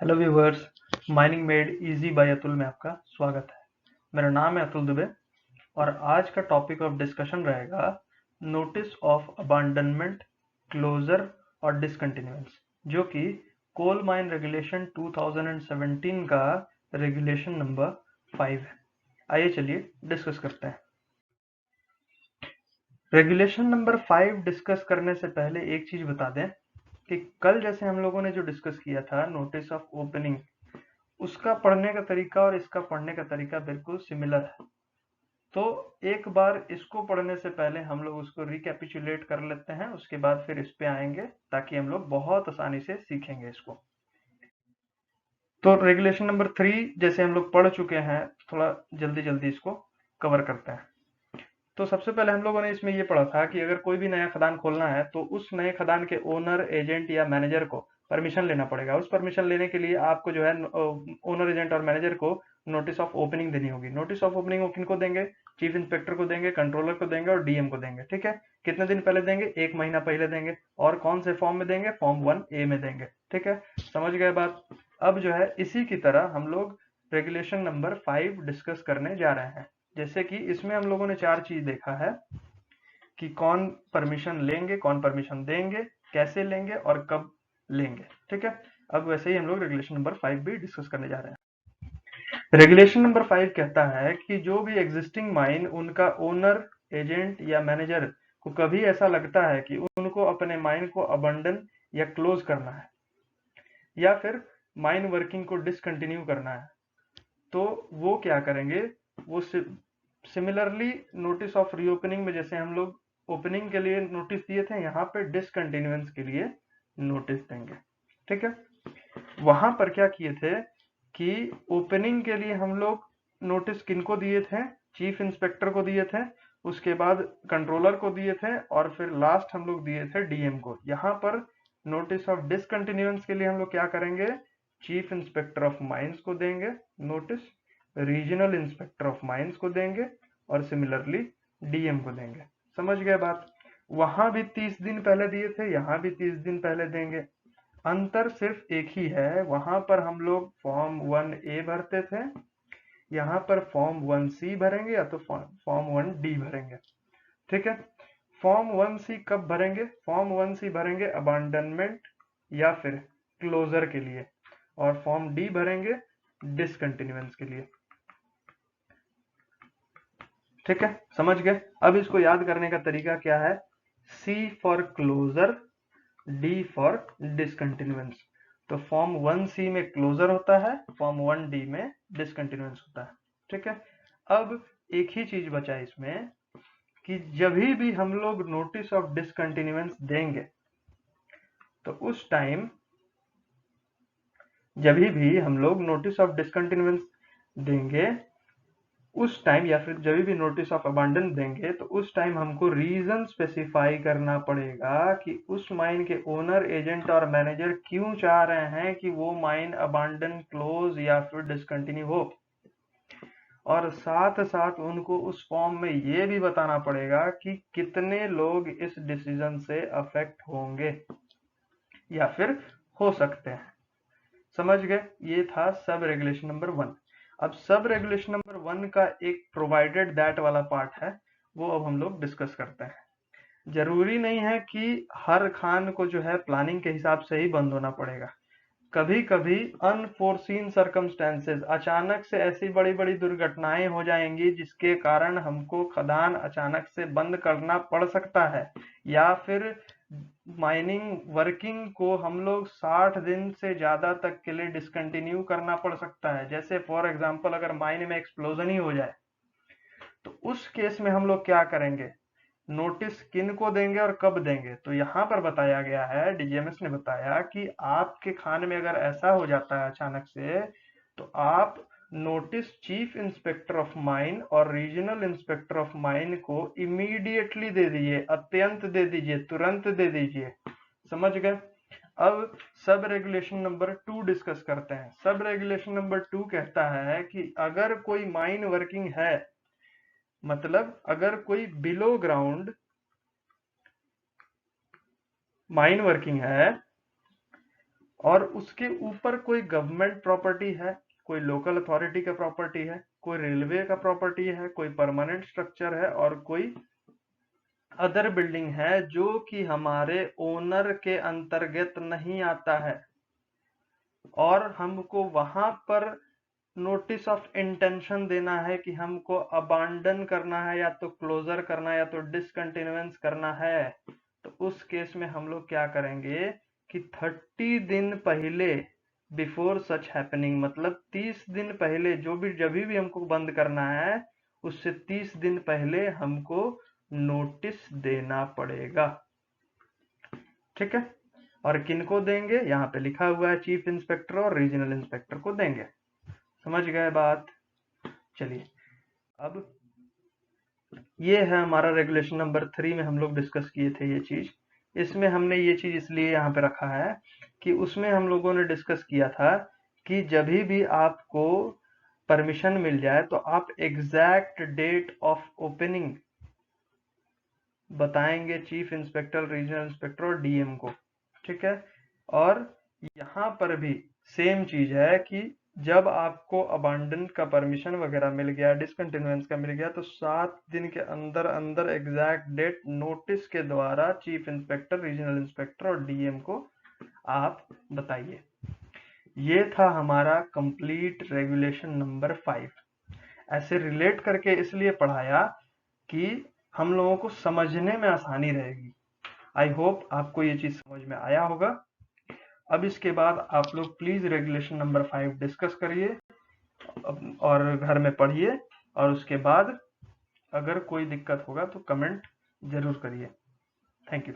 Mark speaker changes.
Speaker 1: Hello viewers, mining made easy by Atul में आपका स्वागत है। मेरा नाम है अतुल दुबे और आज का टॉपिक ऑफ डिस्कशन रहेगा नोटिस ऑफ अबांडनमेंट, क्लोजर और डिसकंटिन्यूएंस, जो कि कोल माइन रेगुलेशन 2017 का रेगुलेशन नंबर 5 है। आइए चलिए डिस्कस करते हैं। रेगुलेशन नंबर 5 डिस्कस करने से पहले एक चीज बता दें कि कल जैसे हम लोगों ने जो डिस्कस किया था नोटिस ऑफ ओपनिंग, उसका पढ़ने का तरीका और इसका पढ़ने का तरीका बिल्कुल सिमिलर है। तो एक बार इसको पढ़ने से पहले हम लोग उसको रिकैपिचुलेट कर लेते हैं, उसके बाद फिर इस पे आएंगे ताकि हम लोग बहुत आसानी से सीखेंगे इसको। तो रेगुलेशन नंबर 3 जैसे हम लोग पढ़ चुके हैं, थोड़ा जल्दी जल्दी इसको कवर करते हैं। तो सबसे पहले हम लोगों ने इसमें ये पढ़ा था कि अगर कोई भी नया खदान खोलना है तो उस नए खदान के ओनर, एजेंट या मैनेजर को परमिशन लेना पड़ेगा। उस परमिशन लेने के लिए आपको जो है ओनर, एजेंट और मैनेजर को नोटिस ऑफ ओपनिंग देनी होगी। नोटिस ऑफ ओपनिंग वो किनको देंगे? चीफ इंस्पेक्टर को देंगे, कंट्रोलर को देंगे और डीएम को देंगे। ठीक है, कितने दिन पहले देंगे? 1 महीना पहले देंगे। और कौन से फॉर्म में देंगे? फॉर्म 1A में देंगे। ठीक है, समझ गए बात। अब जो है इसी की तरह हम लोग रेगुलेशन नंबर 5 डिस्कस करने जा रहे हैं। जैसे कि इसमें हम लोगों ने 4 चीज देखा है कि कौन परमिशन लेंगे, कौन परमिशन देंगे, कैसे लेंगे और कब लेंगे। ठीक है, अब वैसे ही हम लोग रेगुलेशन नंबर 5 भी डिस्कस करने जा रहे हैं। रेगुलेशन नंबर 5 कहता है कि जो भी एग्जिस्टिंग माइन, उनका ओनर, एजेंट या मैनेजर को कभी ऐसा लगता है कि उनको अपने माइन को अबंडन या क्लोज करना है या फिर माइन वर्किंग को डिसकंटिन्यू करना है, तो वो क्या करेंगे? वो सिमिलरली नोटिस ऑफ रीओपनिंग में जैसे हम लोग ओपनिंग के लिए नोटिस दिए थे, यहाँ पे डिसकंटिन्यूएंस के लिए नोटिस देंगे। ठीक है, वहां पर क्या किए थे कि ओपनिंग के लिए हम लोग नोटिस किनको दिए थे? चीफ इंस्पेक्टर को दिए थे, उसके बाद कंट्रोलर को दिए थे और फिर लास्ट हम लोग दिए थे डीएम को। यहाँ पर नोटिस ऑफ डिसकंटिन्यूएंस के लिए हम लोग क्या करेंगे? चीफ इंस्पेक्टर ऑफ माइंस को देंगे notice, regional inspector of mines को देंगे और सिमिलरली डीएम को देंगे। समझ गए बात। वहां भी 30 दिन पहले दिए थे, यहां भी 30 दिन पहले देंगे। अंतर सिर्फ एक ही है, वहां पर हम लोग फॉर्म 1A भरते थे, यहाँ पर फॉर्म 1C भरेंगे या तो फॉर्म 1D भरेंगे। ठीक है, फॉर्म 1C कब भरेंगे? फॉर्म 1C भरेंगे अबांडनमेंट या फिर क्लोजर के लिए, और फॉर्म डी भरेंगे डिसकंटिन्यूएंस के लिए। ठीक है, समझ गए। अब इसको याद करने का तरीका क्या है? C for closure, D for discontinuance. तो फॉर्म 1C में क्लोजर होता है, फॉर्म 1D में डिसकंटिन्यूएंस होता है। ठीक है, अब एक ही चीज बचा इसमें कि जब भी हम लोग नोटिस ऑफ डिसकंटिन्यूएंस देंगे तो उस टाइम, जब भी हम लोग नोटिस ऑफ डिसकंटिन्यूएंस देंगे उस टाइम, या फिर जब भी नोटिस ऑफ अबांडन देंगे तो उस टाइम हमको रीजन स्पेसिफाई करना पड़ेगा कि उस माइन के ओनर, एजेंट और मैनेजर क्यों चाह रहे हैं कि वो माइन अबांडन, क्लोज या फिर डिसकंटिन्यू हो। और साथ साथ उनको उस फॉर्म में ये भी बताना पड़ेगा कि कितने लोग इस डिसीजन से अफेक्ट होंगे या फिर हो सकते हैं। समझ गए, ये था सब रेगुलेशन नंबर 1। अब सब रेगुलेशन नंबर 1 का एक प्रोवाइडेड दैट वाला पार्ट है, वो अब हम लोग डिस्कस करते हैं। जरूरी नहीं है कि हर खान को जो है प्लानिंग के हिसाब से ही बंद होना पड़ेगा। कभी कभी अनफोर्सीन सर्कमस्टेंसेस, अचानक से ऐसी बड़ी बड़ी दुर्घटनाएं हो जाएंगी जिसके कारण हमको खदान अचानक से बंद करना पड़ सकता है, या फिर माइनिंग वर्किंग को हम लोग 60 दिन से ज्यादा तक के लिए डिसकंटिन्यू करना पड़ सकता है। जैसे फॉर एग्जांपल अगर माइन में एक्सप्लोजन ही हो जाए तो उस केस में हम लोग क्या करेंगे? नोटिस किन को देंगे और कब देंगे? तो यहाँ पर बताया गया है, डीजीएमएस ने बताया कि आपके खाने में अगर ऐसा हो जाता है अचानक से, तो आप notice chief inspector of mine और रीजनल इंस्पेक्टर ऑफ माइन को इमीडिएटली दे दीजिए, अत्यंत दे दीजिए, तुरंत दे दीजिए। समझ गए। अब सब रेगुलेशन नंबर 2 डिस्कस करते हैं। सब रेगुलेशन नंबर 2 कहता है कि अगर कोई माइन वर्किंग है, मतलब अगर कोई बिलो ग्राउंड माइन वर्किंग है और उसके ऊपर कोई गवर्नमेंट प्रॉपर्टी है, कोई लोकल अथॉरिटी का प्रॉपर्टी है, कोई रेलवे का प्रॉपर्टी है, कोई परमानेंट स्ट्रक्चर है और कोई अदर बिल्डिंग है जो कि हमारे ओनर के अंतर्गत नहीं आता है, और हमको वहां पर नोटिस ऑफ इंटेंशन देना है कि हमको अबांडन करना है, या तो क्लोजर करना है, या तो डिसकंटिन्यूएंस करना है, तो उस केस में हम लोग क्या करेंगे कि 30 दिन पहले, बिफोर सच हैपनिंग, मतलब 30 दिन पहले, जब भी हमको बंद करना है उससे 30 दिन पहले हमको नोटिस देना पड़ेगा। ठीक है, और किनको देंगे, यहाँ पे लिखा हुआ है चीफ इंस्पेक्टर और रीजनल इंस्पेक्टर को देंगे। समझ गए बात? चलिए, अब ये है हमारा रेगुलेशन नंबर 3 में हम लोग डिस्कस किए थे ये चीज। इसमें हमने ये चीज इसलिए यहाँ पे रखा है कि उसमें हम लोगों ने डिस्कस किया था कि जब भी आपको परमिशन मिल जाए तो आप एग्जैक्ट डेट ऑफ ओपनिंग बताएंगे चीफ इंस्पेक्टर, रीजनल इंस्पेक्टर और डीएम को। ठीक है, और यहाँ पर भी सेम चीज है कि जब आपको अबांडन का परमिशन वगैरह मिल गया, डिसकंटिन्यूएंस का मिल गया, तो 7 दिन के अंदर अंदर एग्जैक्ट डेट नोटिस के द्वारा चीफ इंस्पेक्टर, रीजनल इंस्पेक्टर और डीएम को आप बताइए। ये था हमारा कंप्लीट रेगुलेशन नंबर 5। ऐसे रिलेट करके इसलिए पढ़ाया कि हम लोगों को समझने में आसानी रहेगी। आई होप आपको ये चीज समझ में आया होगा। अब इसके बाद आप लोग प्लीज रेगुलेशन नंबर 5 डिस्कस करिए और घर में पढ़िए, और उसके बाद अगर कोई दिक्कत होगा तो कमेंट जरूर करिए। Thank you.